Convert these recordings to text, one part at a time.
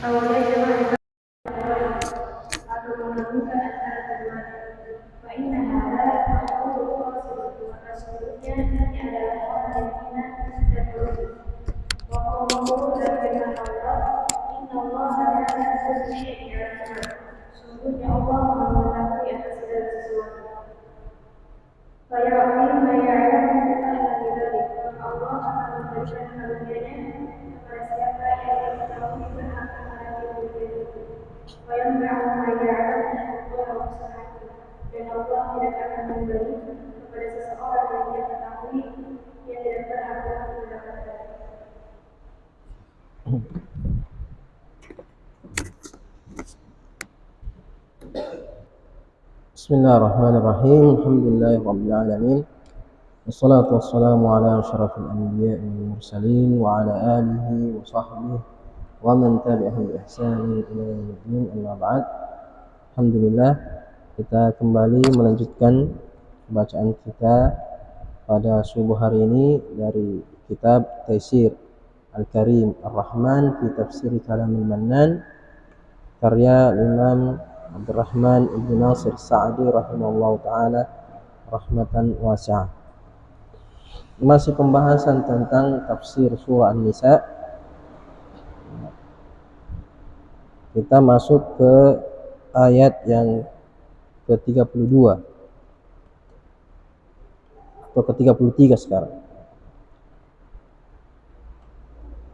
awalnya jemaah atau menentukan antara keduanya. Fa'inna hada ma'qulu rasul maka sesungguhnya ini adalah orang yang hina dan berlebih. Wa qawluhu dan firman Allah, Inna Allah ala kulli syai'in qadir. Sesungguhnya Allah Maha mengetahui atas segala sesuatu. Faya'lam ma ya'lamu ahla bidzalik. Allah akan memberikan karunia-Nya kepada siapa yang mengetahui berhak menghadapi ujian itu. Fayamna'u ma ya'lamu wa mustahil. Dan Allah tidak akan memberi kepada seseorang yang dia ketahui yang tidak berhak untuk mendapatkan. Bismillahirrahmanirrahim. Alhamdulillahirabbil alamin. Wassalatu wassalamu ala asyrafil anbiya'i wal mursalin wa ala alihi wa sahbihi wa man tabi'ahum bi ihsanin ila yaumiddin. Amma ba'd. Alhamdulillah, kita kembali melanjutkan bacaan kita pada subuh hari ini dari kitab Taisir Al-Karim Ar-Rahman fi Tafsir Kalamil Mannan karya Imam Abdurrahman Ibn Nasir Sa'di rahimahullah ta'ala rahmatan wasi'ah. Masih pembahasan tentang tafsir surah An-Nisa. Kita masuk ke ayat yang ke-32 atau ke-33 sekarang.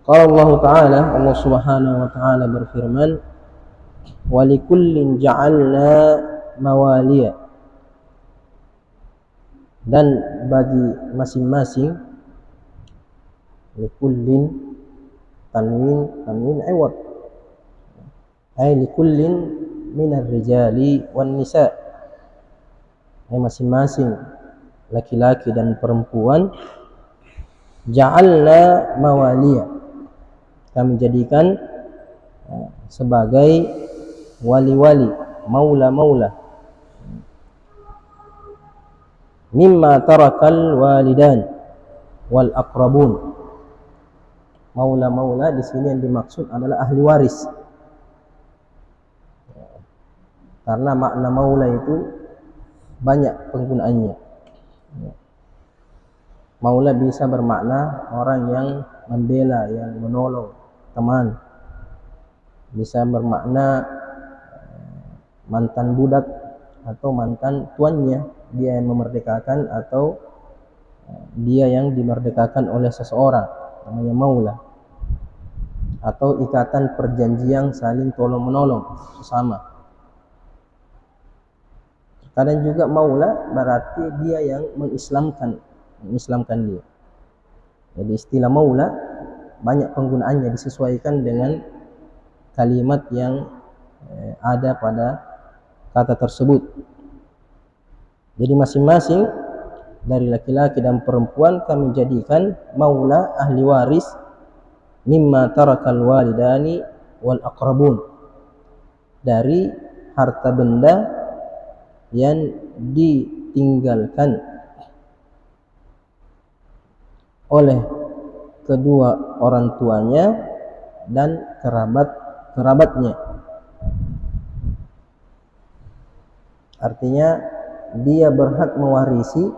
Qala Allah Ta'ala, Allah Subhanahu wa ta'ala berfirman, walikullin ja'alna mawaliya, dan bagi masing-masing, likullin tanwin iwad, ay likullin minar rijali wan nisa, ay masing-masing laki-laki dan perempuan, ja'alna mawaliya, kami jadikan sebagai wali-wali, maula-maula, mimma tarakal walidan wal aqrabun. Maula-maula di sini yang dimaksud adalah ahli waris. Karena makna maula itu banyak penggunaannya. Maula bisa bermakna orang yang membela, yang menolong teman. Bisa bermakna mantan budak atau mantan tuannya, dia yang memerdekakan atau dia yang dimerdekakan oleh seseorang, namanya maula. Atau ikatan perjanjian saling tolong menolong sesama. Kadang juga maula berarti dia yang mengislamkan dia. Jadi istilah maula banyak penggunaannya, disesuaikan dengan kalimat yang ada pada kata tersebut. Jadi masing-masing dari laki-laki dan perempuan kami jadikan maula, ahli waris, mimma tarakal walidani wal aqrabun, dari harta benda yang ditinggalkan oleh kedua orang tuanya dan kerabatnya. Artinya dia berhak mewarisi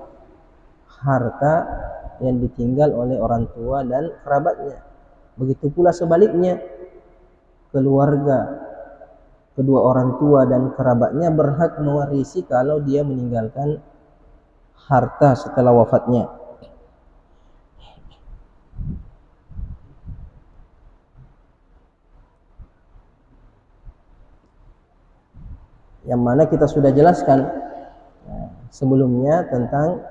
harta yang ditinggal oleh orang tua dan kerabatnya. Begitu pula sebaliknya, keluarga kedua orang tua dan kerabatnya berhak mewarisi kalau dia meninggalkan harta setelah wafatnya. Yang mana kita sudah jelaskan sebelumnya tentang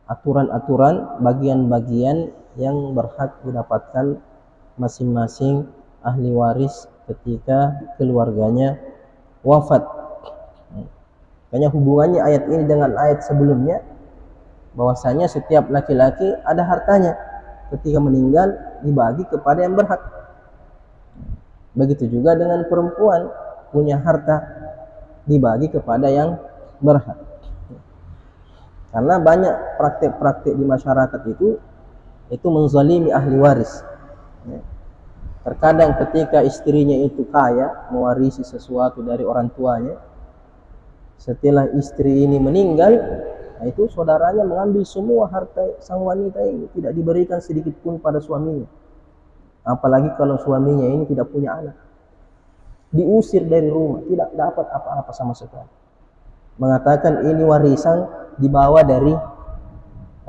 aturan-aturan bagian-bagian yang berhak didapatkan masing-masing ahli waris ketika keluarganya wafat. Makanya hubungannya ayat ini dengan ayat sebelumnya, bahwasanya setiap laki-laki ada hartanya, ketika meninggal dibagi kepada yang berhak. Begitu juga dengan perempuan, punya harta, dibagi kepada yang berhak. Karena banyak praktik-praktik di masyarakat itu menzalimi ahli waris. Ya. Terkadang ketika istrinya itu kaya, mewarisi sesuatu dari orang tuanya, setelah istri ini meninggal, nah itu saudaranya mengambil semua harta sang wanita ini, tidak diberikan sedikit pun pada suaminya. Apalagi kalau suaminya ini tidak punya anak, diusir dari rumah, tidak dapat apa-apa sama sekali. Mengatakan ini warisan dibawa dari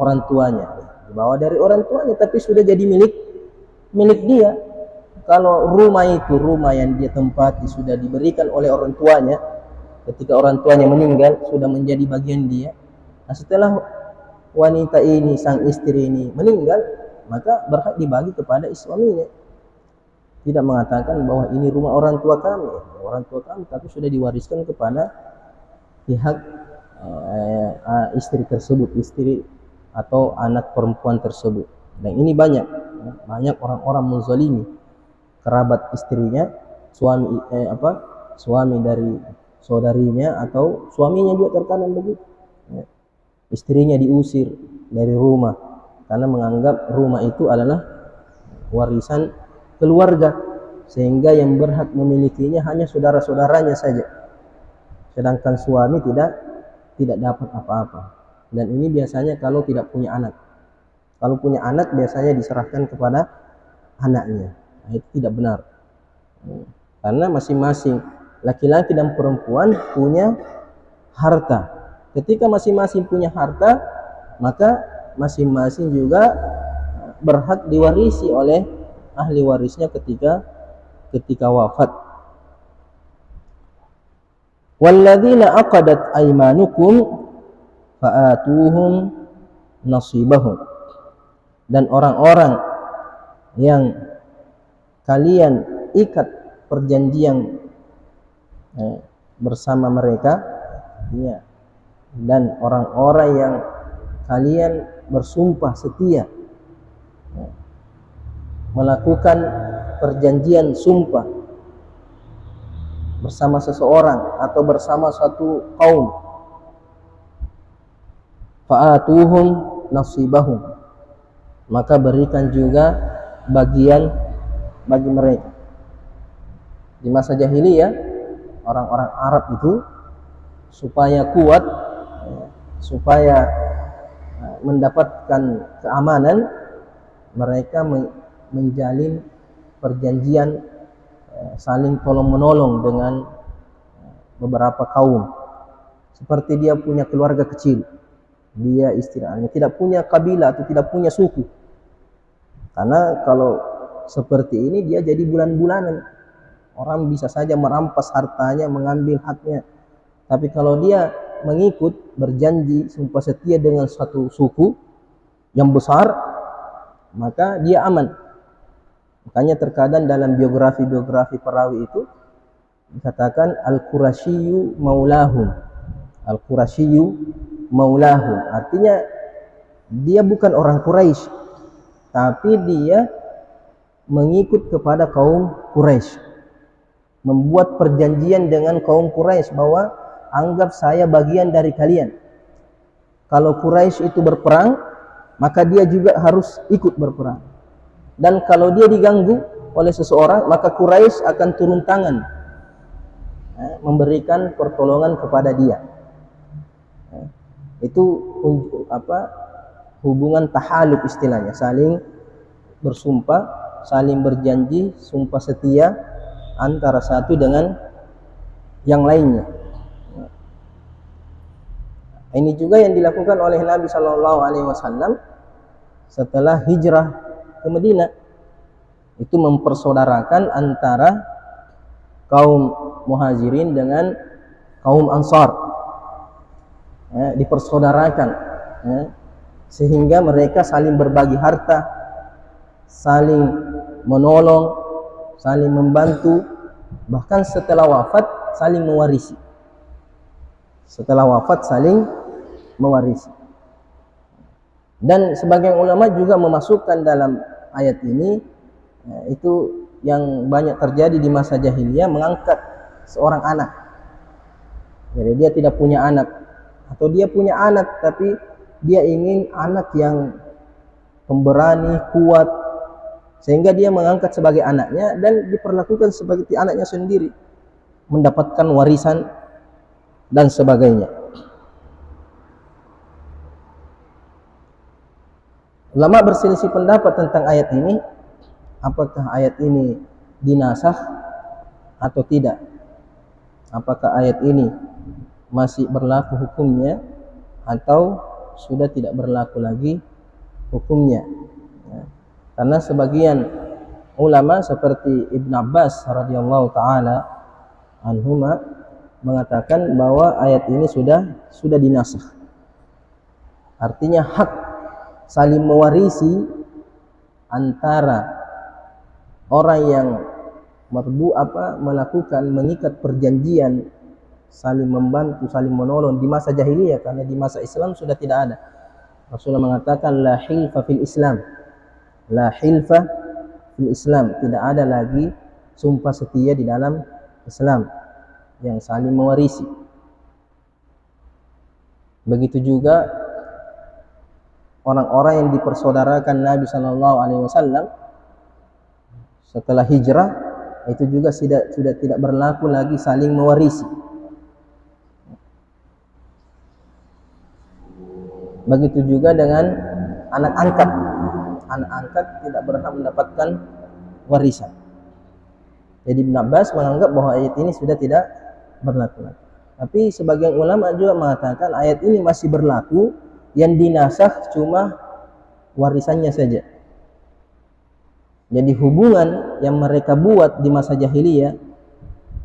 orang tuanya, tapi sudah jadi milik dia. Kalau rumah yang dia tempati sudah diberikan oleh orang tuanya, ketika orang tuanya meninggal sudah menjadi bagian dia. Nah, setelah wanita ini, sang istri ini meninggal, maka berhak dibagi kepada suaminya. Tidak mengatakan bahwa ini rumah orang tua kami, tapi sudah diwariskan kepada pihak istri tersebut, istri atau anak perempuan tersebut. Dan ini banyak orang-orang menzalimi kerabat istrinya, suami dari saudarinya atau suaminya juga terkadang begitu. Istrinya diusir dari rumah karena menganggap rumah itu adalah warisan keluarga, sehingga yang berhak memilikinya hanya saudara-saudaranya saja, sedangkan suami tidak dapat apa-apa. Dan ini biasanya kalau tidak punya anak. Kalau punya anak biasanya diserahkan kepada anaknya. Nah, itu tidak benar. Karena masing-masing laki-laki dan perempuan punya harta. Ketika masing-masing punya harta, maka masing-masing juga berhak diwarisi oleh ahli warisnya ketika wafat. Walladzina aqadat aymanukum fa'atuhum nasibahum. Dan orang-orang yang kalian ikat perjanjian bersama mereka, ya, dan orang-orang yang kalian bersumpah setia, melakukan perjanjian sumpah bersama seseorang atau bersama suatu kaum, fa'atuhum nasibahum, maka berikan juga bagian bagi mereka. Di masa jahiliyah, orang-orang Arab itu supaya kuat, supaya mendapatkan keamanan, mereka menjalin perjanjian saling tolong-menolong dengan beberapa kaum. Seperti dia punya keluarga kecil, dia istilahnya tidak punya kabilah atau tidak punya suku. Karena kalau seperti ini dia jadi bulan-bulanan, orang bisa saja merampas hartanya, mengambil haknya. Tapi kalau dia mengikut, berjanji, sumpah setia dengan satu suku yang besar, maka dia aman. Makanya terkadang dalam biografi perawi itu dikatakan Al-Qurasyiyu maulahum. Al-Qurasyiyu maulahum, artinya dia bukan orang Quraisy, tapi dia mengikut kepada kaum Quraisy, membuat perjanjian dengan kaum Quraisy bahwa anggap saya bagian dari kalian. Kalau Quraisy itu berperang, maka dia juga harus ikut berperang. Dan kalau dia diganggu oleh seseorang, maka Quraisy akan turun tangan memberikan pertolongan kepada dia. Itu hubungan tahaluk istilahnya, saling bersumpah, saling berjanji, sumpah setia antara satu dengan yang lainnya. Ini juga yang dilakukan oleh Nabi SAW setelah hijrah ke Madinah. Itu mempersaudarakan antara kaum Muhajirin dengan kaum Ansar, dipersaudarakan, sehingga mereka saling berbagi harta, saling menolong, saling membantu, bahkan setelah wafat saling mewarisi. Setelah wafat saling mewarisi. Dan sebagian ulama juga memasukkan dalam ayat ini, itu yang banyak terjadi di masa jahiliyah, mengangkat seorang anak. Jadi dia tidak punya anak, atau dia punya anak tapi dia ingin anak yang pemberani, kuat, sehingga dia mengangkat sebagai anaknya dan diperlakukan seperti anaknya sendiri, mendapatkan warisan dan sebagainya. Ulama berselisih pendapat tentang ayat ini, apakah ayat ini dinasakh atau tidak. Apakah ayat ini masih berlaku hukumnya atau sudah tidak berlaku lagi hukumnya. Karena sebagian ulama seperti Ibn Abbas radhiyallahu taala anhuma mengatakan bahwa ayat ini sudah dinasakh. Artinya hak saling mewarisi antara orang yang melakukan mengikat perjanjian saling membantu, saling menolong di masa jahiliyah, karena di masa Islam sudah tidak ada. Rasulullah mengatakan la hilfa fil Islam. La hilfa fil Islam, tidak ada lagi sumpah setia di dalam Islam yang saling mewarisi. Begitu juga orang-orang yang dipersaudarakan Nabi sallallahu alaihi wasallam setelah hijrah, itu juga sudah tidak berlaku lagi saling mewarisi. Begitu juga dengan anak angkat. Anak angkat tidak berhak mendapatkan warisan. Jadi Ibn Abbas menganggap bahwa ayat ini sudah tidak berlaku lagi. Tapi sebagian ulama juga mengatakan ayat ini masih berlaku, yang dinasakh cuma warisannya saja. Jadi hubungan yang mereka buat di masa jahiliyah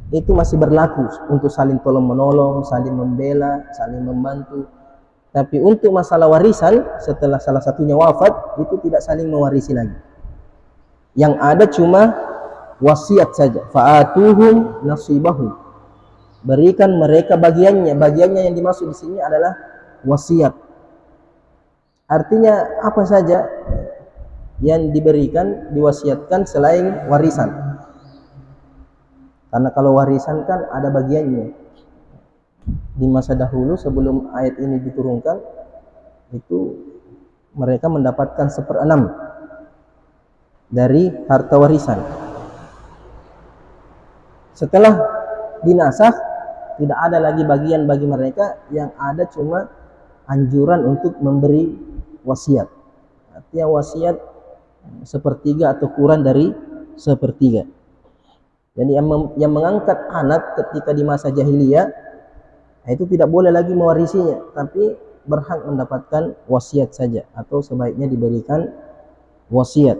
itu masih berlaku untuk saling tolong menolong, saling membela, saling membantu. Tapi untuk masalah warisan, setelah salah satunya wafat, itu tidak saling mewarisi lagi. Yang ada cuma wasiat saja. Fa'atuhum nasibahum. Berikan mereka bagiannya. Bagiannya yang dimaksud di sini adalah wasiat. Artinya apa saja yang diberikan, diwasiatkan selain warisan. Karena kalau warisan kan ada bagiannya. Di masa dahulu sebelum ayat ini diturunkan, itu mereka mendapatkan 1/6 dari harta warisan. Setelah dinasakh, tidak ada lagi bagian bagi mereka, yang ada cuma anjuran untuk memberi wasiat. Artinya wasiat 1/3 atau kurang dari 1/3. Jadi yang mengangkat anak ketika di masa jahiliyah itu tidak boleh lagi mewarisinya, tapi berhak mendapatkan wasiat saja, atau sebaiknya diberikan wasiat.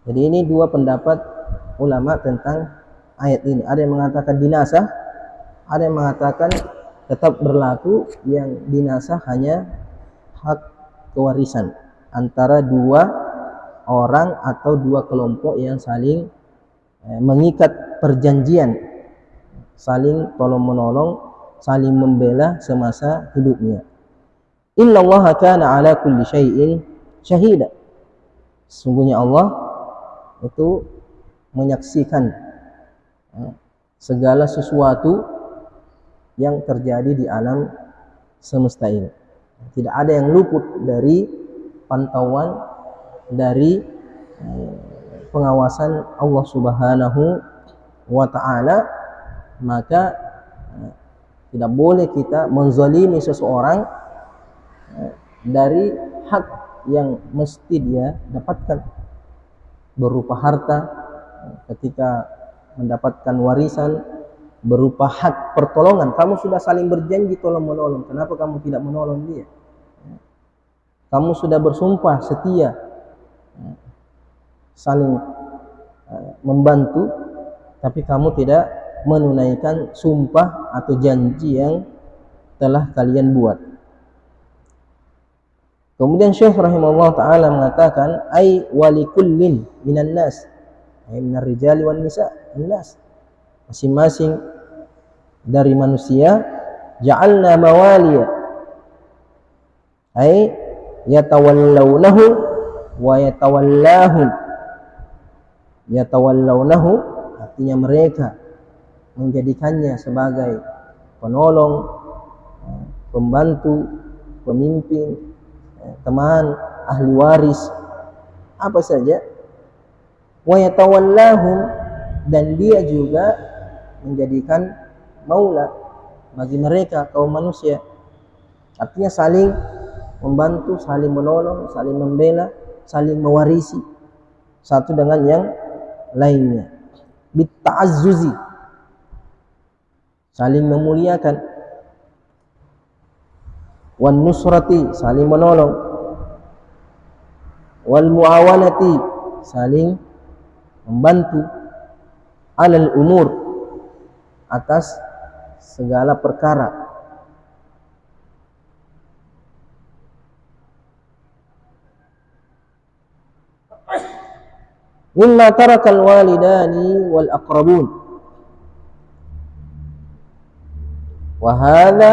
Jadi ini dua pendapat ulama tentang ayat ini. Ada yang mengatakan dinasakh, ada yang mengatakan tetap berlaku, yang dinasakh hanya hak kewarisan antara dua orang atau dua kelompok yang saling mengikat perjanjian, saling tolong menolong, saling membela semasa hidupnya. Innallaha kana ala kulli syai'in syahida. Sesungguhnya Allah itu menyaksikan segala sesuatu yang terjadi di alam semesta ini. Tidak ada yang luput dari pantauan, dari pengawasan Allah Subhanahu wa ta'ala. Maka tidak boleh kita menzalimi seseorang dari hak yang mesti dia dapatkan berupa harta, ketika mendapatkan warisan, berupa hak pertolongan. Kamu sudah saling berjanji tolong menolong, kenapa kamu tidak menolong dia? Kamu sudah bersumpah setia saling membantu, tapi kamu tidak menunaikan sumpah atau janji yang telah kalian buat. Kemudian Syekh rahimahullah ta'ala mengatakan, ay walikullin minan nas, ay minar rijali wan nisa, nas, masing-masing dari manusia, ja'alna mawaliya, ay yatawallawnahu wa yatawallahum. Yatawallawnahu artinya mereka menjadikannya sebagai penolong, pembantu, pemimpin, teman, ahli waris, apa saja wa yatawallahum, dan dia juga menjadikan maula bagi mereka kaum manusia. Artinya saling membantu, saling menolong, saling membela, saling mewarisi satu dengan yang lainnya. Bitta'azzuzi, saling memuliakan. Wan nusrati, saling menolong. Wal muawanati, saling membantu. Alal umur, atas segala perkara. Mimma tarakal walidani wal aqrabun, wa hadha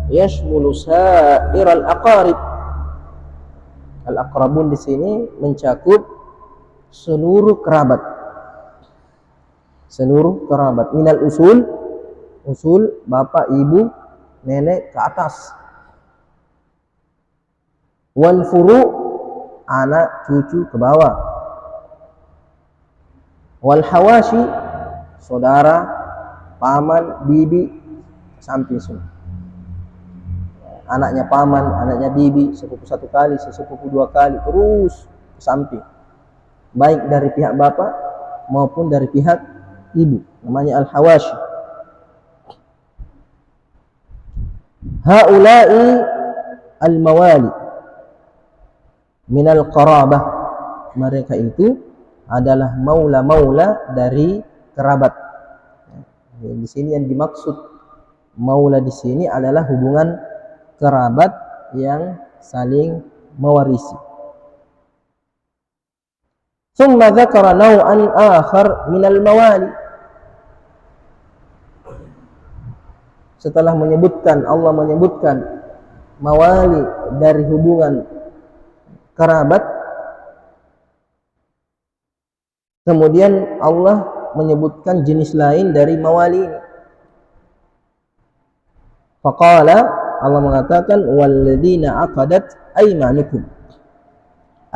yashmulu sa'iral aqarib. Al aqrabun di sini mencakup seluruh kerabat. Seluruh kerabat. Minal usul, usul bapak, ibu, nenek ke atas. Wal furu', anak, cucu ke bawah. Wal hawashi, saudara, paman, bibi, samping semua. Anaknya paman, anaknya bibi, sepupu satu kali, sepupu dua kali, terus ke samping. Baik dari pihak bapak maupun dari pihak ibu. Namanya al-hawashi. Haula'i al-mawali minal qarabah. Mereka itu adalah maula-maula dari kerabat. Di sini yang dimaksud maula di sini adalah hubungan kerabat yang saling mewarisi. Tsumma dzakara naw'an akhar minal mawali. Setelah menyebutkan, Allah menyebutkan mawali dari hubungan kerabat, kemudian Allah menyebutkan jenis lain dari mawali ini. Faqala, Allah mengatakan walladzina aqadat aymanukum,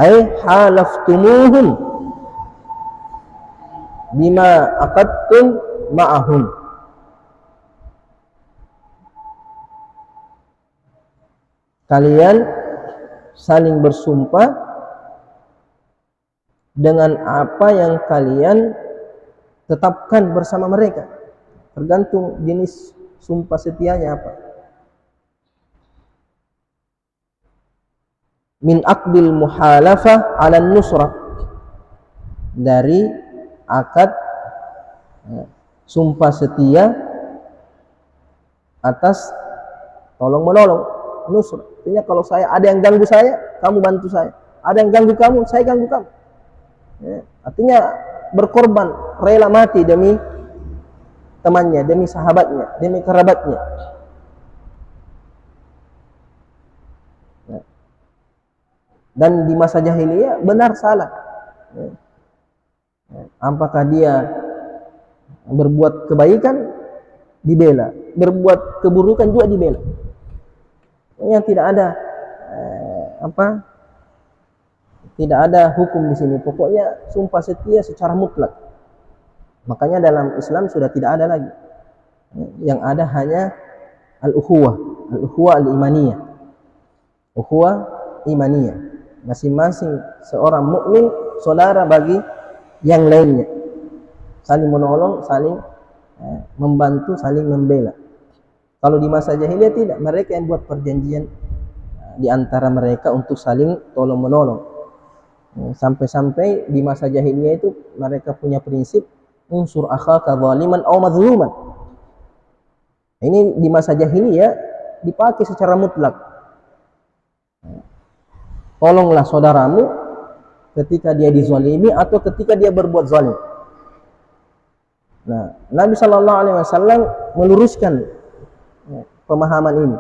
ay halaftumuhum bima aqadtum ma'ahum. Kalian saling bersumpah dengan apa yang kalian tetapkan bersama mereka. Tergantung jenis sumpah setianya apa. Min aqdil muhalafah 'ala nusrah, dari akad sumpah setia atas tolong menolong, nusrah. Artinya kalau saya ada yang ganggu saya, kamu bantu saya. Ada yang ganggu kamu, saya ganggu kamu. Ya, artinya berkorban, rela mati demi temannya, demi sahabatnya, demi kerabatnya. Ya. Dan di masa jahiliyah benar salah. Ya. Ya. Apakah dia berbuat kebaikan dibela, berbuat keburukan juga dibela. Yang tidak ada tidak ada hukum di sini. Pokoknya sumpah setia secara mutlak. Makanya dalam Islam sudah tidak ada lagi. Yang ada hanya al-ukhuwah, al-ukhuwah al-imaniyah. Ukhuwah imaniyah. Masing-masing seorang mukmin saudara bagi yang lainnya. Saling menolong, saling membantu, saling membela. Kalau di masa jahiliyah tidak, mereka yang buat perjanjian di antara mereka untuk saling tolong menolong. Sampai-sampai di masa jahiliyah itu mereka punya prinsip unsur akhaka zaliman aw mazluman. Ini di masa jahiliyah dipakai secara mutlak. Tolonglah saudaramu ketika dia dizalimi atau ketika dia berbuat zalim. Nah, Nabi sallallahu alaihi wasallam meluruskan pemahaman ini.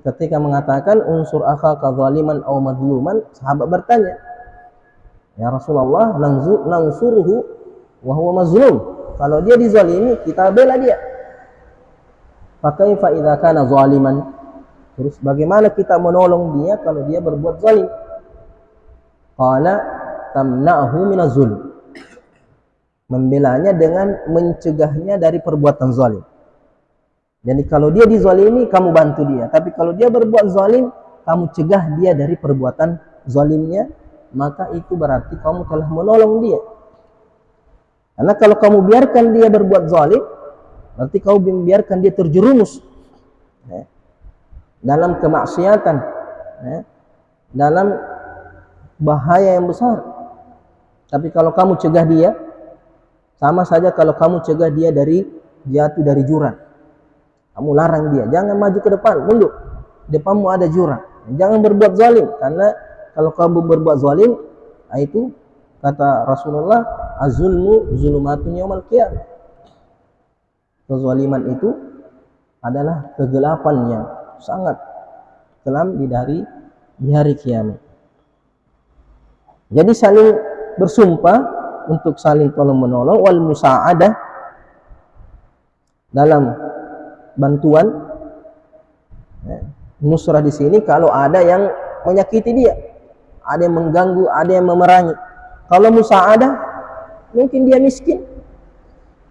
Ketika mengatakan unsur akhaka zaliman aw madluman, sahabat bertanya, "Ya Rasulullah, nansuruhu wa huwa mazlum." Kalau dia dizalimi, kita bela dia. Fa kaifa idza kana zaliman? Terus bagaimana kita menolong dia kalau dia berbuat zalim? Qala tamna'hu minaz zulm. Membelanya dengan mencegahnya dari perbuatan zalim. Jadi kalau dia dizalimi, kamu bantu dia. Tapi kalau dia berbuat zalim, kamu cegah dia dari perbuatan zalimnya, maka itu berarti kamu telah menolong dia. Karena kalau kamu biarkan dia berbuat zalim, berarti kamu membiarkan dia terjerumus dalam kemaksiatan, dalam bahaya yang besar. Tapi kalau kamu cegah dia, sama saja kalau kamu cegah dia dari jatuh dari jurang. Kamu larang dia, jangan maju ke depan, mundur. Depanmu ada jurang. Jangan berbuat zalim, karena kalau kamu berbuat zalim, itu kata Rasulullah, az-zulmu zulumatun yaumal qiyamah. Kezaliman itu adalah kegelapan yang sangat kelam di hari kiamat. Jadi saling bersumpah untuk saling tolong menolong, wal musa'adah, dalam bantuan. Nusrah di sini kalau ada yang menyakiti dia, ada yang mengganggu, ada yang memerangi. Kalau musa'adah, mungkin dia miskin,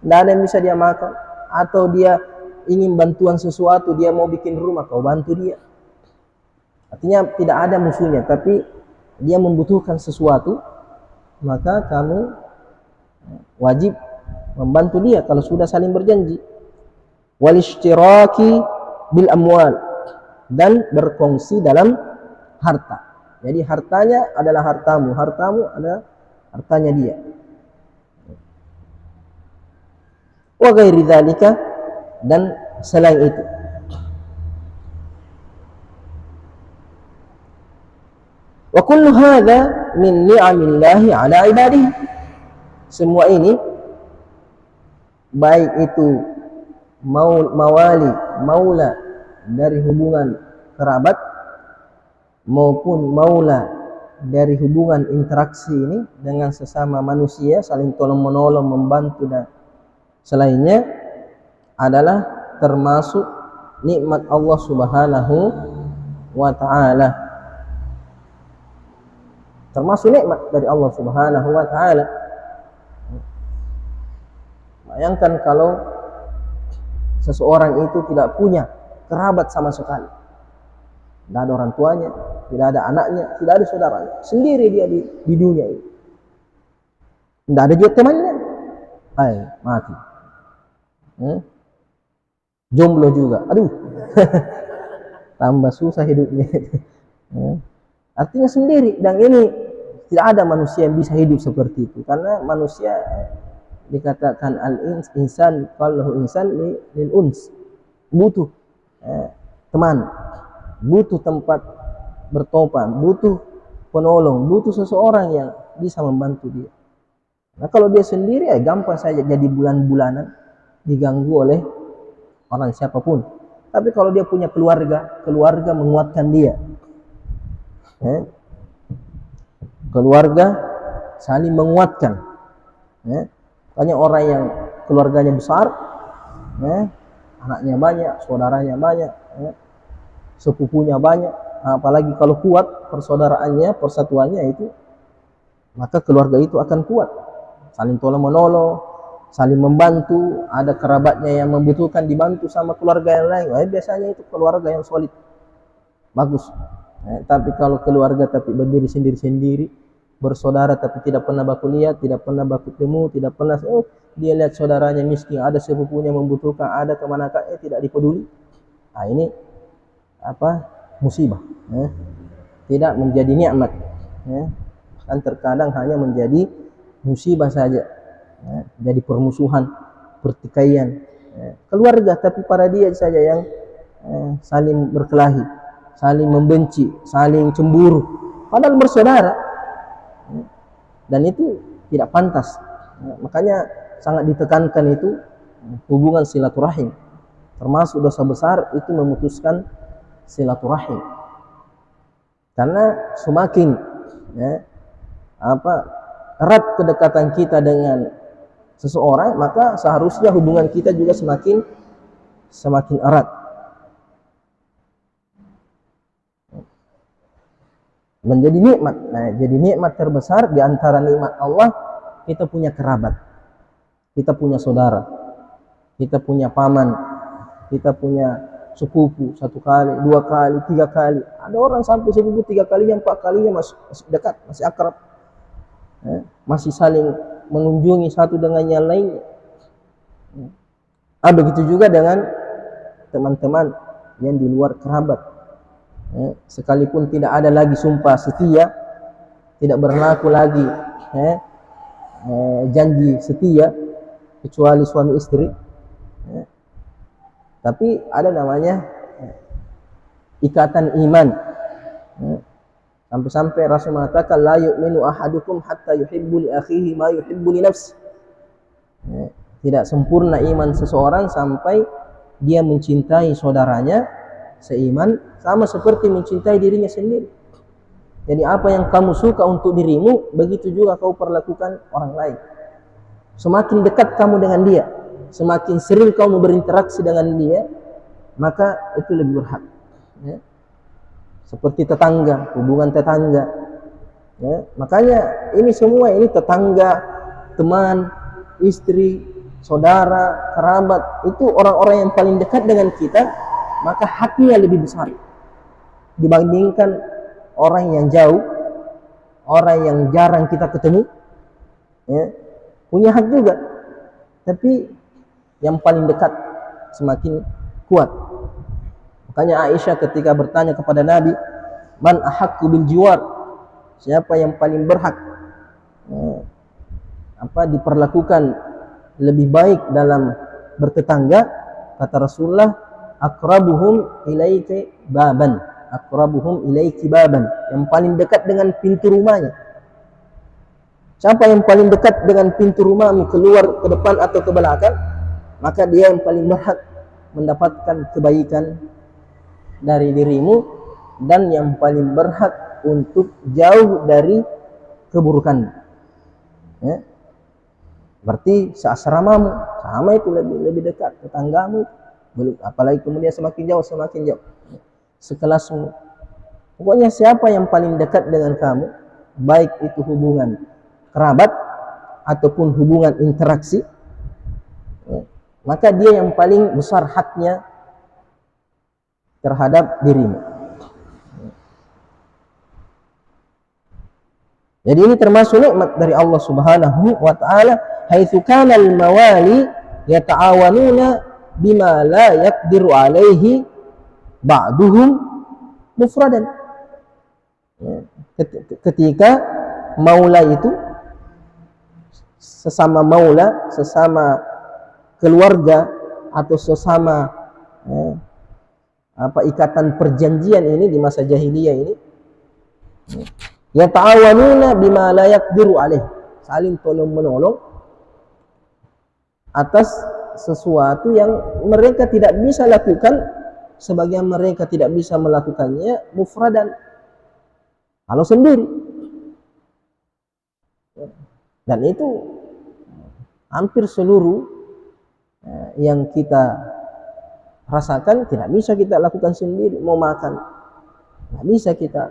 tidak ada yang bisa dia makan, atau dia ingin bantuan sesuatu, dia mau bikin rumah, kau bantu dia. Artinya tidak ada musuhnya, tapi dia membutuhkan sesuatu, maka kamu wajib membantu dia kalau sudah saling berjanji. Wal ishtiraki bil amwal, dan berkongsi dalam harta. Jadi hartanya adalah hartamu, hartamu adalah hartanya dia. Wa ghairi dzalika, dan selain itu. Wa kullu hadza min ni'amillahi 'ala ibadihi. Semua ini, baik itu maula dari hubungan kerabat maupun maula dari hubungan interaksi ini dengan sesama manusia, saling tolong menolong, membantu dan selainnya, adalah termasuk nikmat Allah Subhanahu wa ta'ala. Termasuk nikmat dari Allah Subhanahu wa ta'ala. Bayangkan kalau seseorang itu tidak punya kerabat sama sekali. Tidak ada orang tuanya, tidak ada anaknya, tidak ada saudaranya. Sendiri dia di dunia ini. Tidak ada juga temannya. Mati. Jomblo juga. Aduh. Tambah susah hidupnya. Artinya sendiri. Dan ini tidak ada manusia yang bisa hidup seperti itu. Karena manusia dikatakan al-insan, kalau insan lil uns, butuh teman, butuh tempat bertopan, butuh penolong, butuh seseorang yang bisa membantu dia. Nah kalau dia sendiri, gampang saja jadi bulan-bulanan diganggu oleh orang siapapun. Tapi kalau dia punya keluarga menguatkan dia, keluarga saling menguatkan. Banyak orang yang keluarganya besar, anaknya banyak, saudaranya banyak, sepupunya banyak. Apalagi kalau kuat persaudaraannya, persatuannya itu, maka keluarga itu akan kuat. Saling tolong menolong, saling membantu. Ada kerabatnya yang membutuhkan dibantu sama keluarga yang lain. Biasanya itu keluarga yang solid, bagus. Tapi kalau keluarga tapi berdiri sendiri-sendiri, bersaudara tapi tidak pernah baku lihat, tidak pernah baku temu, tidak pernah dia lihat saudaranya miskin, ada sepupunya membutuhkan, ada kemana-mana, tidak dipeduli. Ini musibah, tidak menjadi nikmat, kan terkadang hanya menjadi musibah saja, jadi permusuhan, pertikaian, keluarga tapi pada dia saja yang saling berkelahi, saling membenci, saling cemburu, padahal bersaudara. Dan itu tidak pantas. Makanya sangat ditekankan itu hubungan silaturahim. Termasuk dosa besar itu memutuskan silaturahim. Karena semakin erat kedekatan kita dengan seseorang, maka seharusnya hubungan kita juga semakin erat. menjadi nikmat. Nah, jadi nikmat terbesar di antara nikmat Allah, kita punya kerabat, kita punya saudara, kita punya paman, kita punya sepupu 1 kali, 2 kali, 3 kali. Ada orang sampai sepupu 3 kalinya, 4 kalinya masih dekat, masih akrab, masih saling mengunjungi satu dengan yang lainnya. Begitu juga dengan teman-teman yang di luar kerabat. Sekalipun tidak ada lagi sumpah setia, tidak berlaku lagi janji setia kecuali suami istri, tapi ada namanya ikatan iman. Sampai-sampai Rasul mengatakan la yu'minu ahadukum hatta yuhibbu li akhihi ma yuhibbu li nafsi. Tidak sempurna iman seseorang sampai dia mencintai saudaranya seiman sama seperti mencintai dirinya sendiri. Jadi apa yang kamu suka untuk dirimu, begitu juga kau perlakukan orang lain. Semakin dekat kamu dengan dia, semakin sering kamu berinteraksi dengan dia, maka itu lebih berhak. Seperti tetangga, hubungan tetangga. Makanya ini semua ini tetangga, teman, istri, saudara, kerabat, itu orang-orang yang paling dekat dengan kita, maka haknya lebih besar dibandingkan orang yang jauh, orang yang jarang kita ketemu. Punya hak juga, tapi yang paling dekat semakin kuat. Makanya Aisyah ketika bertanya kepada Nabi, man ahaqqu bil jiwar, siapa yang paling berhak diperlakukan lebih baik dalam bertetangga, kata Rasulullah, aqrabuhum ilaiki baban, aqrabuhum ilaiki baban, yang paling dekat dengan pintu rumahnya. Siapa yang paling dekat dengan pintu rumahmu, keluar ke depan atau ke belakang, maka dia yang paling berhak mendapatkan kebaikan dari dirimu dan yang paling berhak untuk jauh dari keburukan. Berarti seasramamu, sama itu lebih dekat, tetanggamu, apalagi kemudian semakin jauh, sekelasmu. Pokoknya siapa yang paling dekat dengan kamu, baik itu hubungan kerabat ataupun hubungan interaksi, maka dia yang paling besar haknya terhadap dirimu. Jadi ini termasuk nikmat dari Allah Subhanahu wa taala, haitsu kana al-mawali yata'awanuna bima la yaqdiru alaihi ba'duhum mufradan. Ketika maula itu, sesama maula, sesama keluarga atau sesama ikatan perjanjian ini di masa jahiliyah ini, ya ta'awanuna bima la yaqdiru alaih, saling tolong menolong atas sesuatu yang mereka tidak bisa lakukan, sebagian mereka tidak bisa melakukannya mufradan, kalau sendiri. Dan itu hampir seluruh yang kita rasakan tidak bisa kita lakukan sendiri. Mau makan, tidak bisa kita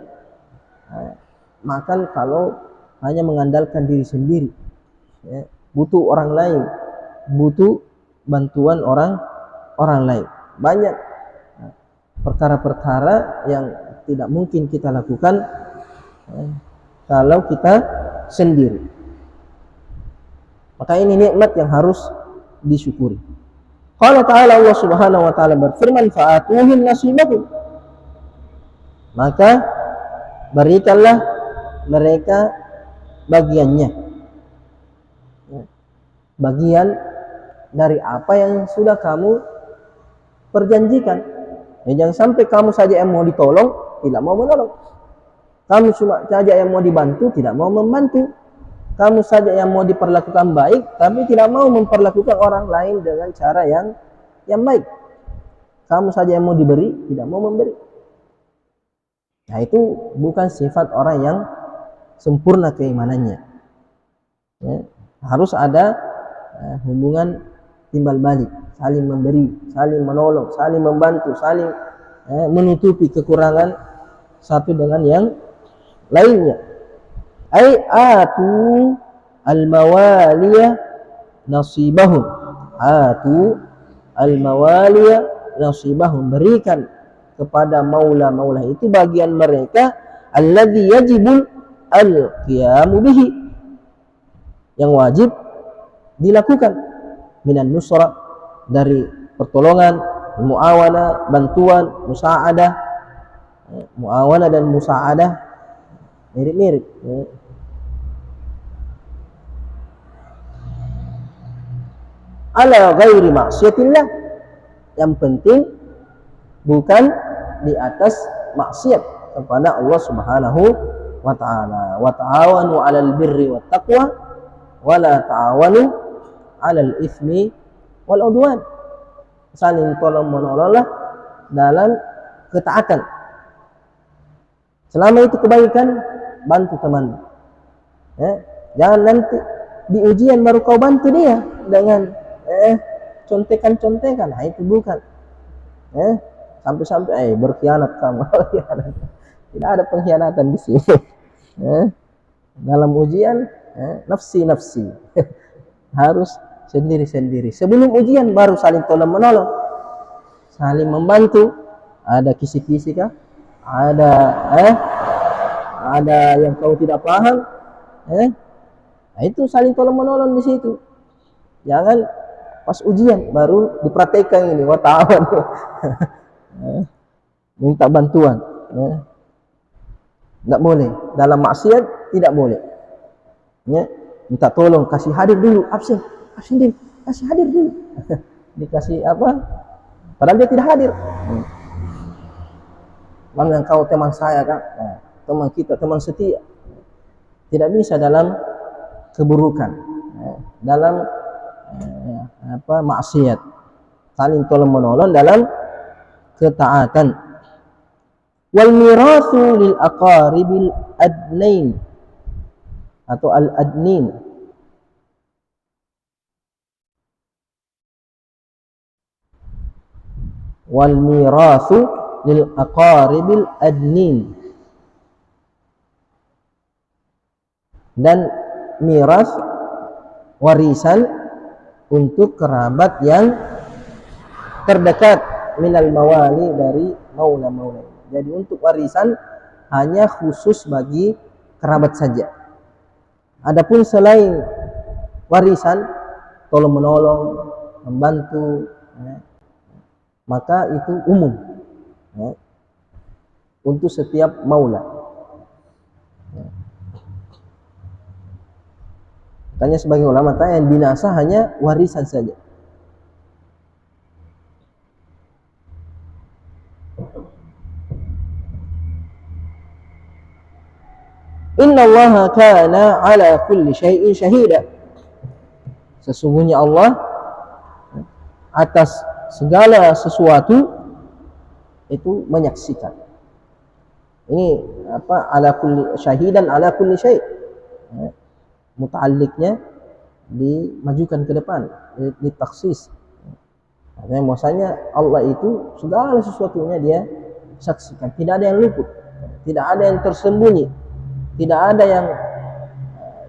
makan kalau hanya mengandalkan diri sendiri. Butuh orang lain, butuh bantuan orang lain. Banyak perkara-perkara yang tidak mungkin kita lakukan kalau kita sendiri. Maka ini nikmat yang harus disyukuri. Qala ta'ala, Allah Subhanahu wa taala berfirman, fa'atuhum nasibahum, maka berikanlah mereka bagiannya, bagian dari apa yang sudah kamu perjanjikan. Jangan sampai kamu saja yang mau ditolong, tidak mau menolong. Kamu cuma saja yang mau dibantu, tidak mau membantu. Kamu saja yang mau diperlakukan baik, tapi tidak mau memperlakukan orang lain dengan cara yang baik. Kamu saja yang mau diberi, tidak mau memberi. Nah, itu bukan sifat orang yang sempurna keimanannya. Harus ada hubungan timbal balik, saling memberi, saling menolong, saling membantu, saling menutupi kekurangan satu dengan lainnya. Ai atu al-mawaliya nasibahum. Atu al-mawaliya nasibahum, berikan kepada maula-maula itu bagian mereka, alladzi yajibul al-qiyamu bihi, yang wajib dilakukan, minan nusra, dari pertolongan, muawana, bantuan, musaadah. Muawana dan musaadah mirip-mirip. Ala ghairi maksiatillah, yang penting bukan di atas maksiat kepada Allah Subhanahu wa ta'ala. Wa ta'awanu 'alal birri wat taqwa wa la ta'awanu 'alal itsmi wal 'udwan. Saling tolong menolonglah dalam ketaatan. Selama itu kebaikan, bantu teman. Jangan nanti di ujian baru kau bantu dia dengan contekan-contekan. Nah, itu bukan. Sampai-sampai berkhianat kamu. Tidak ada pengkhianatan di sini. Dalam ujian nafsi-nafsi. Harus sendiri-sendiri. Sebelum ujian baru saling tolong menolong, saling membantu. Ada kisi-kisi kah? Ada yang kau tidak paham, nah itu saling tolong menolong di situ. Jangan pas ujian baru dipraktekkan ini, wa ta'awun. Minta bantuan. Tidak boleh. Dalam maksiat tidak boleh. Minta tolong, kasih hadir dulu, absen dulu, kasih hadir dulu. Dikasih apa? Padahal dia tidak hadir. Bang, kau teman saya kan? Teman kita, teman setia. Tidak bisa dalam keburukan, dalam maksiat. Saling tolong menolong dalam ketaatan. Wal mirathu lil aqaribil adnain atau al adnin. Wal mirathu lil aqaribil adnin, dan miras, warisan untuk kerabat yang terdekat, minal mawali, dari maula-maula. Jadi untuk warisan hanya khusus bagi kerabat saja. Adapun selain warisan, tolong menolong, membantu, maka itu umum untuk setiap maula. Makanya sebagian ulama tanya, yang binasa hanya warisan saja. Innallaha kana ala kulli syai'in syahida. Sesungguhnya Allah atas segala sesuatu itu menyaksikan. Ini apa? Ala kulli syahidan ala kulli syai'. Muta'alliqnya dimajukan ke depan, ditaksis. Artinya bahwasanya Allah itu segala sesuatunya dia saksikan. Tidak ada yang luput, tidak ada yang tersembunyi, tidak ada yang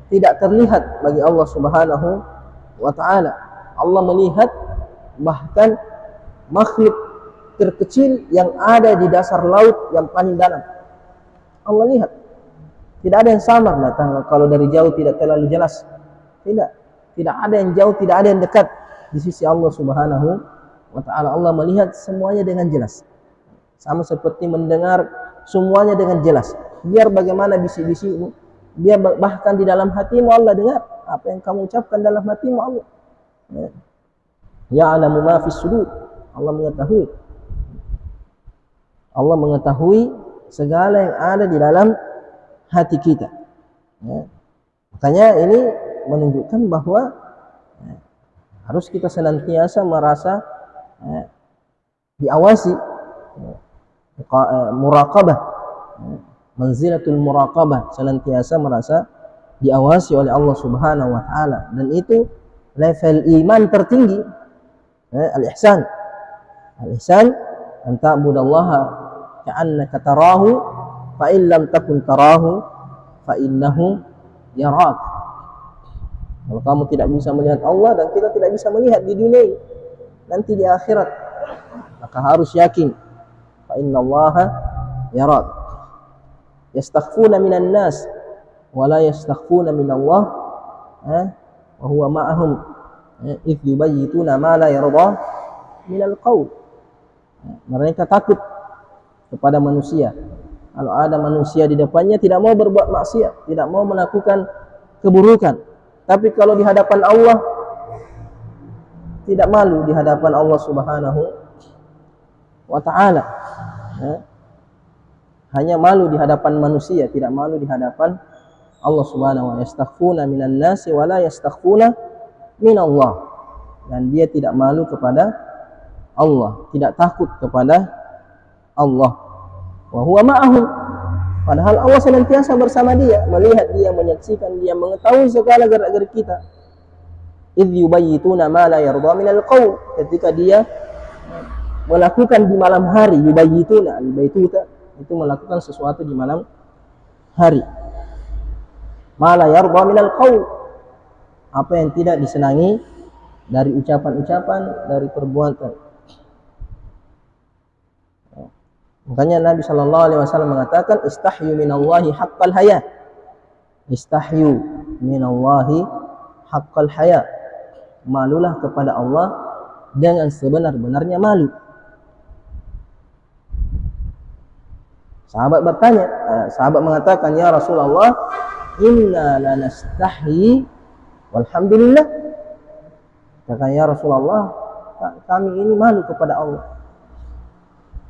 tidak terlihat bagi Allah Subhanahu wa ta'ala. Allah melihat bahkan makhluk terkecil yang ada di dasar laut yang paling dalam. Allah lihat. Tidak ada yang samar datang kalau dari jauh tidak terlalu jelas. Tidak ada yang jauh, tidak ada yang dekat di sisi Allah Subhanahu wa ta'ala. Allah melihat semuanya dengan jelas. Sama seperti mendengar semuanya dengan jelas. Biar bagaimana bisik-bisikmu, biar bahkan di dalam hatimu Allah dengar apa yang kamu ucapkan dalam hatimu Allah. Ya'lamu ma fis sudur. Allah mengetahui. Allah mengetahui segala yang ada di dalam hati kita. Makanya ini menunjukkan bahwa harus kita senantiasa merasa diawasi, muraqabah, manzilatul muraqabah, senantiasa merasa diawasi oleh Allah Subhanahu wa ta'ala. Dan itu level iman tertinggi. Al-ihsan. Al-ihsan an ta'budallaha ka'annaka tarahu fa in lam takun tarahu fa innahu yarak. Kalau kamu tidak bisa melihat Allah dan kita tidak bisa melihat di dunia ini, nanti di akhirat, maka harus yakin fa innallaha yarak. Yastakhfuna minan nas wa la yastakhfuna minallah wa huwa ma'ahum idh yubayyituna ma la yarda minal qaul. Mereka takut kepada manusia. Kalau ada manusia di depannya tidak mau berbuat maksiat, tidak mau melakukan keburukan, tapi kalau di hadapan Allah tidak malu, di hadapan Allah Subhanahu wa ta'ala, hanya malu di hadapan manusia, tidak malu di hadapan Allah Subhanahu wa ta'ala. Yastakhfuna minan nasi wa la yastakhfuna minallah. Dan dia tidak malu kepada Allah, tidak takut kepada Allah. Wa huwa ma'ahum. Padahal Allah senantiasa bersama dia, melihat dia, menyaksikan dia, mengetahui segala gerak-gerik kita. Idh yubayyituna ma la yarda minal qaul. Ketika dia melakukan di malam hari, yubayyituna, al-baituta, itu melakukan sesuatu di malam hari. Ma la yarda minal qaul. Apa yang tidak disenangi dari ucapan-ucapan, dari perbuatan. Makanya Nabi SAW mengatakan istahyu minallahi haqqal haya. Istahyu minallahi haqqal haya. Malulah kepada Allah dengan sebenar-benarnya malu. Sahabat bertanya, sahabat mengatakan, ya Rasulullah, inna lanastahyi walhamdulillah. Kata ya Rasulullah, kami ini malu kepada Allah.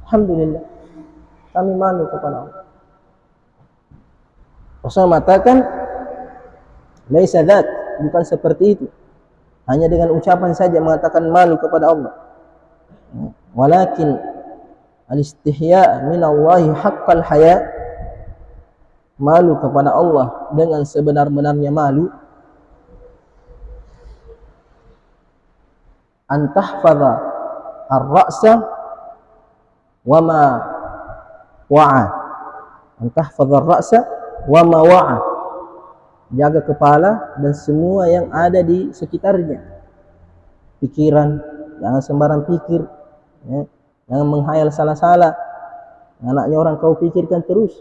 Alhamdulillah, kami malu kepada Allah. Rasulullah mengatakan, laisa dzat, bukan seperti itu. Hanya dengan ucapan saja mengatakan malu kepada Allah. Walakin al-istihya minallahi haqqal haya, malu kepada Allah dengan sebenar-benarnya malu. An tahfadha ar-ra'sa wa ma wa'a. An tahfadha ar-ra'sa wa ma wa'a. Jaga kepala dan semua yang ada di sekitarnya. Pikiran, jangan sembarang pikir, jangan menghayal salah-salah. Anaknya orang kau pikirkan terus,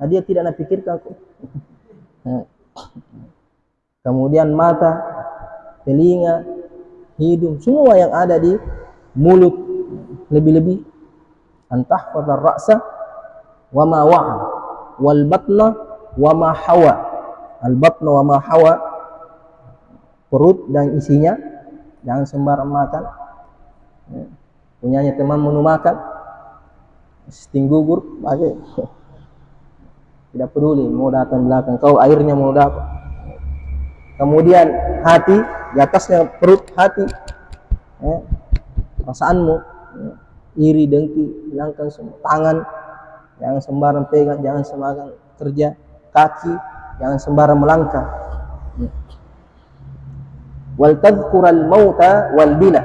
nah dia tidak nak pikirkan. Kemudian mata, telinga, hidung, semua yang ada di mulut, lebih-lebih antahfadz ar-ra'sa wa ma wa'a wal batna wa ma hawa. Al-batna wa ma hawa, perut dan isinya, jangan sembarang makan. Punyanya teman menu makan, sting gugur pakai, tidak peduli mau datang belakang kau, airnya mau dapat. Kemudian hati, di atasnya perut, hati, perasaanmu, iri, dengki, hilangkan semua. Tangan, jangan sembarang pegang, jangan sembarang kerja. Kaki, jangan sembarang melangkah. Wal tadhkural mauta wal bila.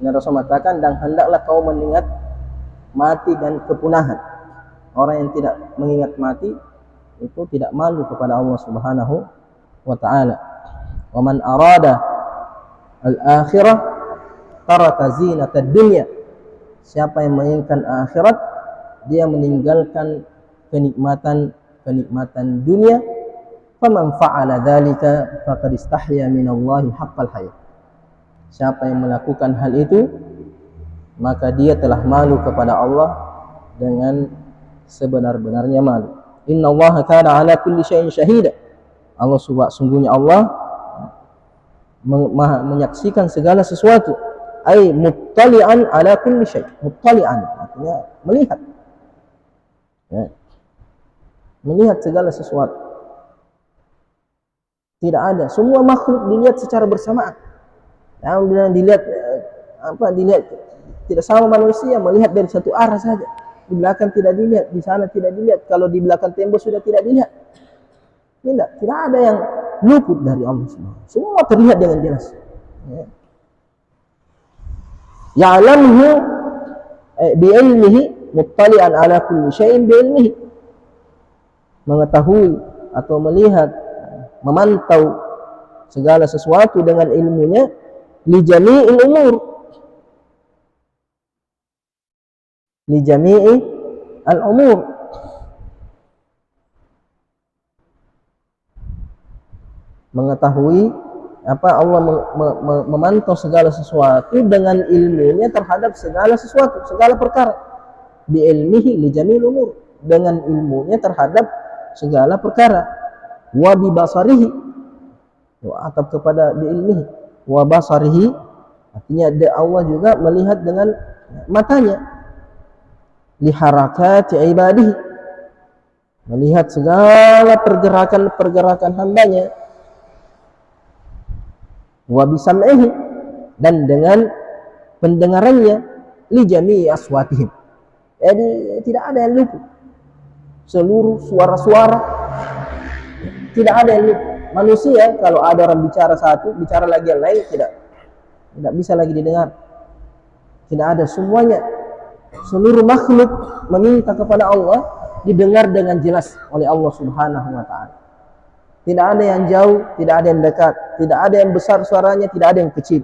Ini Rasul mengatakan, dan hendaklah kau mengingat mati dan kepunahan. Orang yang tidak mengingat mati itu tidak malu kepada Allah Subhanahu wa ta'ala. Wa man arada al-akhirah taraka zinatad dunya. Siapa yang menginginkan akhirat, dia meninggalkan kenikmatan dunia. Faman fa'ala dzalika faqad istahya minallahi haqqal haya. Siapa yang melakukan hal itu, maka dia telah malu kepada Allah dengan sebenar-benarnya malu. Innallaha kana ala kulli syai'in syahida. Allah sungguhnya Allah menyaksikan segala sesuatu. Ai muttali'an ala kulli syai'. Muttali'an artinya melihat. Melihat segala sesuatu. Tidak ada, semua makhluk dilihat secara bersamaan. Yang dilihat dilihat tidak sama manusia, melihat dari satu arah saja. Di belakang tidak dilihat, di sana tidak dilihat. Kalau di belakang tembok sudah tidak dilihat. Tidak ada yang luput dari Allah semua. Semua terlihat dengan jelas. Ya'lamuhu bi'ilmihi muttali'an ala kulli syai'in bi'ilmihi. mengetahui atau melihat, memantau segala sesuatu dengan ilmunya, li jami'il umur, li jami'i al-umur, mengetahui Allah memantau segala sesuatu dengan ilmunya terhadap segala sesuatu, segala perkara. Bi ilmihi li jami'il umur, dengan ilmunya terhadap segala perkara. Wa bi basarihi, atap kepada bi ilmihi, wa basarihi, artinya Allah juga melihat dengan matanya. Li harakati ibadihi, melihat segala pergerakan-pergerakan hambanya. Wa bisam'ihi, dan dengan pendengarannya. Li jami'i aswatihim, jadi tidak ada yang luput, seluruh suara-suara tidak ada yang luput. Manusia kalau ada orang bicara satu, bicara lagi yang lain, tidak bisa lagi didengar, tidak ada. Semuanya, seluruh makhluk meminta kepada Allah didengar dengan jelas oleh Allah Subhanahu wa ta'ala. Tidak ada yang jauh, tidak ada yang dekat, tidak ada yang besar suaranya, tidak ada yang kecil.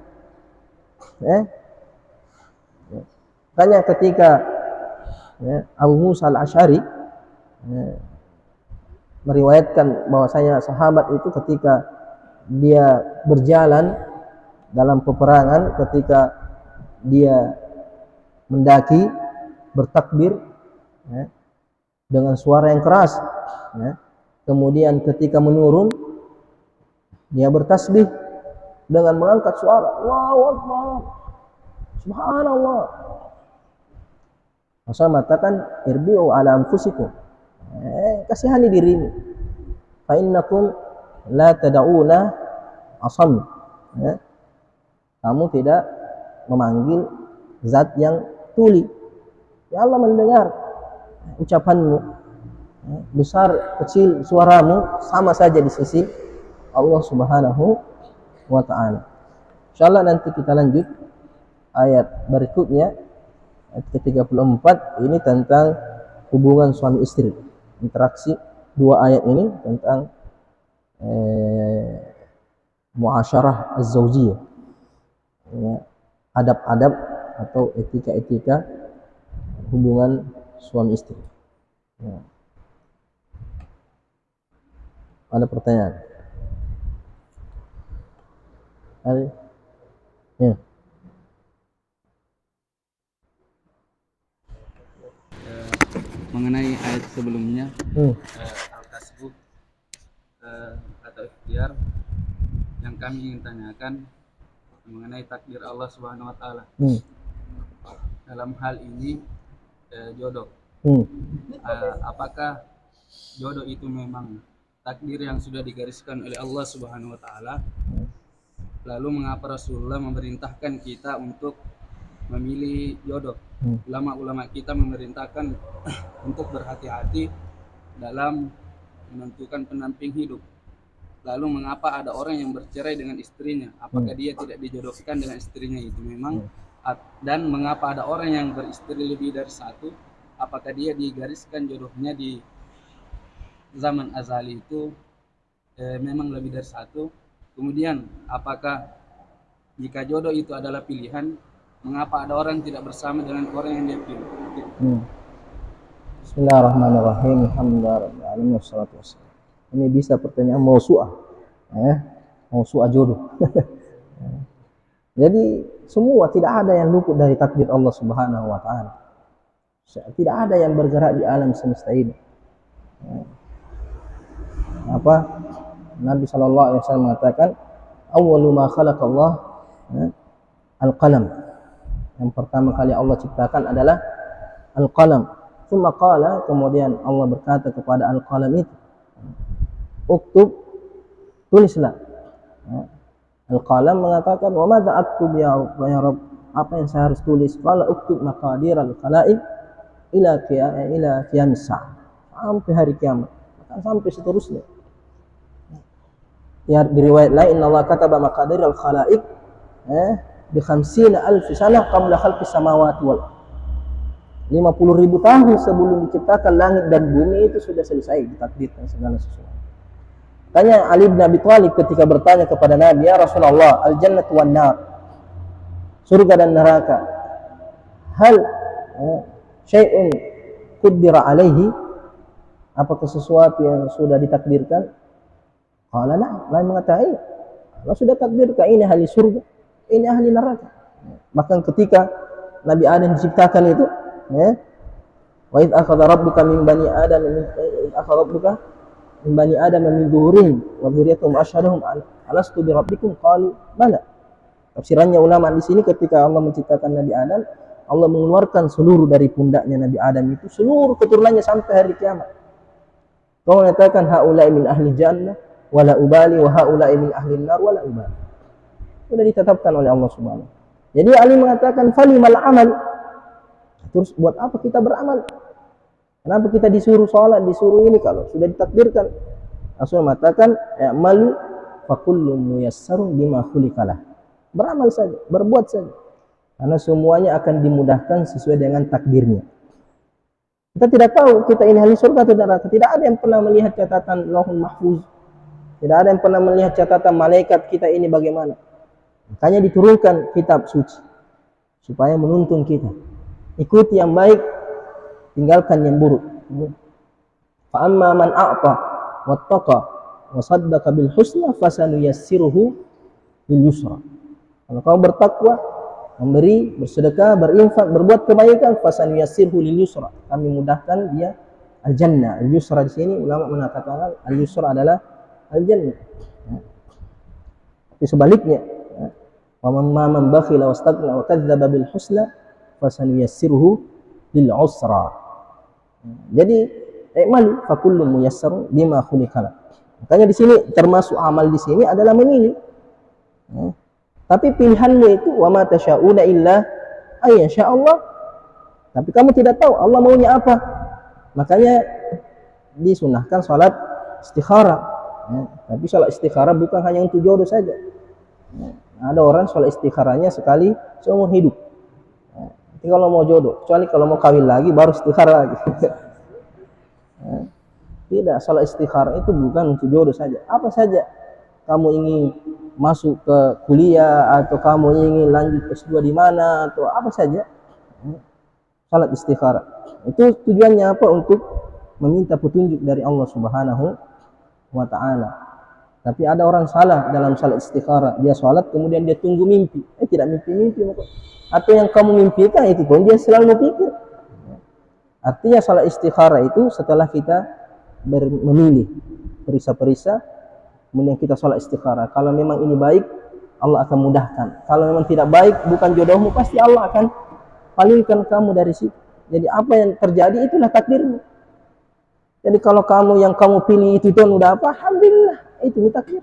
Makanya ketika Abu Musa al-Asy'ari meriwayatkan bahwasanya sahabat itu ketika dia berjalan dalam peperangan, ketika dia mendaki, bertakbir dengan suara yang keras, kemudian ketika menurun dia bertasbih dengan mengangkat suara, Allahu Akbar, Subhanallah. Masa mengatakan irbi'u ala anfusikum, kasihani dirimu, fa innakum la tad'una asam, kamu tidak memanggil zat yang tuli. Ya Allah mendengar ucapanmu, besar kecil suaramu sama saja di sisi Allah Subhanahu wa ta'ala. Insyaallah nanti kita lanjut ayat berikutnya, ayat ke-34. Ini tentang hubungan suami istri, interaksi dua ayat ini tentang muasyarah az-zawjiyah, adab-adab atau etika-etika hubungan suami istri. Ada pertanyaan? Ada? Ya. Mengenai ayat sebelumnya, al-kasbu atau ikhtiar, yang kami ingin tanyakan mengenai takdir Allah Subhanahu wa ta'ala. Dalam hal ini jodoh. Apakah jodoh itu memang takdir yang sudah digariskan oleh Allah Subhanahu wa ta'ala? Lalu mengapa Rasulullah memerintahkan kita untuk memilih jodoh? Ulama-ulama kita memerintahkan untuk berhati-hati dalam menentukan pendamping hidup. Lalu mengapa ada orang yang bercerai dengan istrinya? Apakah dia tidak dijodohkan dengan istrinya itu memang? Dan mengapa ada orang yang beristri lebih dari satu? Apakah dia digariskan jodohnya di zaman azali itu memang lebih dari satu? Kemudian apakah jika jodoh itu adalah pilihan, mengapa ada orang tidak bersama dengan orang yang dia pilih? Bismillahirrahmanirrahim. Alhamdulillahirrahmanirrahim. Wassalatu wassalam. Ini bisa pertanyaan mausu'ah, mausu'ah jodoh. Jadi semua, tidak ada yang luput dari takdir Allah Subhanahu wa ta'ala. Tidak ada yang bergerak di alam semesta ini. Nabi sallallahu alaihi wasallam mengatakan, awwalu ma khalaqallah al-qalam. Yang pertama kali Allah ciptakan adalah al-qalam. Tsumma qala, kemudian Allah berkata kepada al-qalam itu, uktub, tulislah. Al-qalam mengatakan, wa madza aktub ya Rabb, apa yang saya harus tulis? Qala uktub maqadir al-khalaiq ila qiyamis sa'ah, sampai hari kiamat, sampai seterusnya. Ya, di riwayat lain, inna Allah kataba maqadir al-khalaiq bi 50,000 sanah qabla khalqis samawati wal ardh. 50.000 tahun sebelum diciptakan langit dan bumi itu sudah selesai ditakdirkan segala sesuatu. Tanya Ali bin Abi Thalib ketika bertanya kepada Nabi, ya Rasulullah, al-jannatu wan nar, surga dan neraka, hal syai'un qaddara alaihi, apakah sesuatu yang sudah ditakdirkan? Qala la, lain mengatakan Allah sudah takdirkan ini ahli surga, ini ahli neraka. Bahkan ketika Nabi Adam diciptakan itu, wa id akhadha rabbuka min bani adam min bani adam min zuhurihim wa dzurriyyatahum asyhadahum alastu bi rabbikum qalu bala. Tafsirannya ulama di sini ketika Allah menciptakan Nabi Adam, Allah mengeluarkan seluruh dari pundaknya Nabi Adam itu, seluruh keturunannya sampai hari kiamat. Kau mengatakan haula'i min ahli jannah wala ubali wa haula'i min ahli nar wala ubali. Sudah ditetapkan oleh Allah Subhanahu. Jadi Ali mengatakan falimal amal. Terus buat apa kita beramal? Kenapa kita disuruh sholat, disuruh ini kalau sudah ditakdirkan? Rasul mengatakan ya'malu fa kullu muyassarun bima khuliqalah. Beramal saja, berbuat saja. Karena semuanya akan dimudahkan sesuai dengan takdirnya. Kita tidak tahu kita ini ahli surga atau neraka. Tidak ada yang pernah melihat catatan Lauhul Mahfuz. Tidak ada yang pernah melihat catatan malaikat kita ini bagaimana. Makanya diturunkan kitab suci supaya menuntun kita. Ikuti yang baik, tinggalkan yang buruk. Fa amma man a'ta wattaqa wa saddaqa bil husna fasanuyassiruhu lil yusra. Kalau kau bertakwa, memberi, bersedekah, berinfak, berbuat kebaikan, fasanuyassiruhu lil yusra. Kami mudahkan dia al-jannah. Al-yusra di sini ulama mengatakan al-yusra adalah al-jannah. Tapi sebaliknya, wa man bakhila wastaghna wa kadzdzaba bil husna fasanuyassiruhu lil usra. Jadi i'malu fa kullu muyassar bima khuliqala. Makanya di sini termasuk amal di sini adalah memilih. Tapi pilihanmu itu wa ma tasyauna illa ayyasha Allah. Tapi kamu tidak tahu Allah maunya apa. Makanya disunahkan salat istikharah. Tapi salat istikharah bukan hanya untuk jodoh saja. Ada orang salat istikharahnya sekali seumur hidup. Jadi kalau mau jodoh, kecuali kalau mau kawin lagi baru istikharah lagi. Tidak, salat istikharah itu bukan untuk jodoh saja. Apa saja kamu ingin masuk ke kuliah atau kamu ingin lanjut S2 di mana atau apa saja, salat istikharah. Itu tujuannya apa? Untuk meminta petunjuk dari Allah Subhanahu wa taala. Tapi ada orang salah dalam salat istikharah. Dia salat kemudian dia tunggu mimpi. Tidak mimpi-mimpi. Atau yang kamu mimpikan itu pun dia selalu berpikir. Artinya salat istikharah itu setelah kita memilih perisa-perisa, kemudian kita salat istikharah. Kalau memang ini baik, Allah akan mudahkan. Kalau memang tidak baik, bukan jodohmu, pasti Allah akan palingkan kamu dari situ. Jadi apa yang terjadi itulah takdirmu. Jadi kalau kamu yang kamu pilih itu tuh udah apa, alhamdulillah, itu takdir.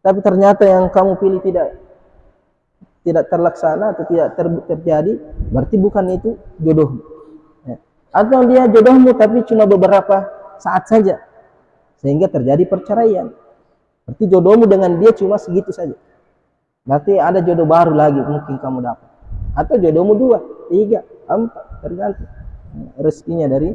Tapi ternyata yang kamu pilih tidak terlaksana atau tidak terjadi, berarti bukan itu jodohmu. Atau dia jodohmu tapi cuma beberapa saat saja, sehingga terjadi perceraian. Berarti jodohmu dengan dia cuma segitu saja. Berarti ada jodoh baru lagi mungkin kamu dapat. Atau jodohmu 2, 3, 4, tergantung rezekinya dari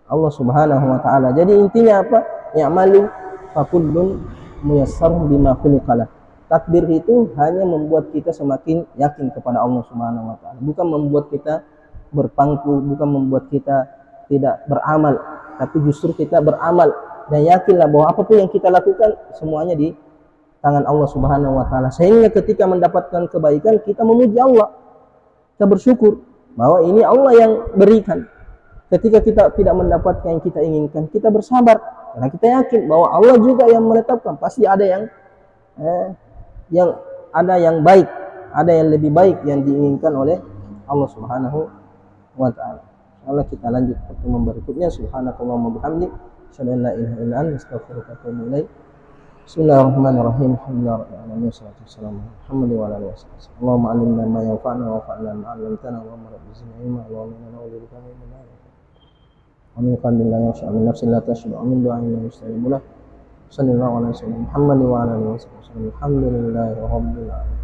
Allah Subhanahu wa taala. Jadi intinya apa? Ya'malu fa kullun muyassarun bima khuliqalah. Takdir itu hanya membuat kita semakin yakin kepada Allah Subhanahu wa taala, bukan membuat kita berpangku, bukan membuat kita tidak beramal, tapi justru kita beramal dan yakinlah bahwa apapun yang kita lakukan semuanya di tangan Allah Subhanahu wa taala. Sehingga ketika mendapatkan kebaikan kita memuji Allah, kita bersyukur bahwa ini Allah yang berikan. Ketika kita tidak mendapatkan yang kita inginkan, kita bersabar karena kita yakin bahwa Allah juga yang menetapkan. Pasti ada yang baik, ada yang lebih baik yang diinginkan oleh Allah Subhanahu wa taala. Insyaallah kita lanjut pertemuan berikutnya. Subhanakallahumma wa bihamdik, asyhadu an la ilaha illa anta, astaghfiruka wa atubu ilaik. Bismillahirrahmanirrahim. Alhamdulillahirabbil wassalatu wassalamu ala Muhammad wa ala alihi wasallam. Allahumma 'allimna ma yanfa'una wa fa'alna ma 'allamtana wa rabbi zidna ilma. Allahumma inna na'udzubika min nar wa min qalbin la yakhsha min nafsin la tashba min du'ain la yastajibu lah. Sallallahu alaihi wasallam Muhammad wa ala alihi wasallam. Alhamdulillahirabbil alamin.